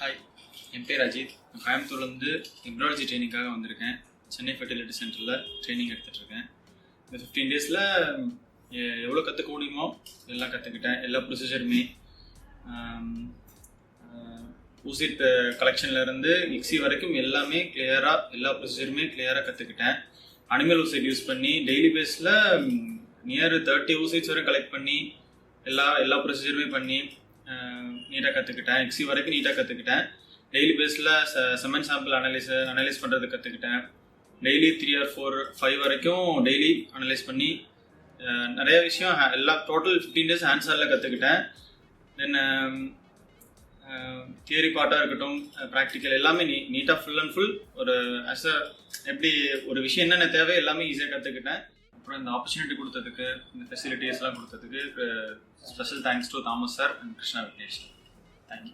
Hi, என் பேர் அஜித். நான் கோயம்புத்தூர்லேருந்து எம்ப்ராய்டரி ட்ரைனிங்காக வந்திருக்கேன். சென்னை ஃபெர்டிலிட்டி சென்டரில் ட்ரைனிங் எடுத்துகிட்ருக்கேன். இந்த 15 டேஸில் எவ்வளோ கற்றுக்க முடியுமோ எல்லாம் கற்றுக்கிட்டேன். எல்லா ப்ரொசீஜருமே ஊசிட் கலெக்ஷன்லேருந்து மிக்ஸி வரைக்கும் எல்லாமே கிளியராக, எல்லா ப்ரொசீஜருமே கிளியராக கற்றுக்கிட்டேன். அனிமல் ஊசிட் யூஸ் பண்ணி டெய்லி பேஸில் நியர் 30 ஊசிட்ஸ் வரை கலெக்ட் பண்ணி எல்லா ப்ரொசீஜருமே பண்ணி நீட்டாக கற்றுக்கிட்டேன். எக்ஸி வரைக்கும் நீட்டாக கற்றுக்கிட்டேன். டெய்லி பேஸில் செமன் சாம்பிள் அனலைஸ் பண்ணுறது கற்றுக்கிட்டேன். டெய்லி 3 or 4 5 வரைக்கும் டெய்லி அனலைஸ் பண்ணி நிறைய விஷயம் எல்லா டோட்டல் 15 டேஸ் ஹேண்ட்ஸானில் கற்றுக்கிட்டேன். தென் தியரி பார்ட்டாக இருக்கட்டும், ப்ராக்டிக்கல் எல்லாமே நீட்டாக ஃபுல் அண்ட் ஃபுல் ஒரு எப்படி ஒரு விஷயம் என்னென்ன தேவை எல்லாமே ஈஸியாக கற்றுக்கிட்டேன். அப்புறம் இந்த ஆப்பர்ச்சுனிட்டி கொடுத்ததுக்கு, இந்த ஃபெசிலிட்டிஸ்லாம் கொடுத்ததுக்கு special thanks to Thomas sir and Krishna Vignesh. Thank you.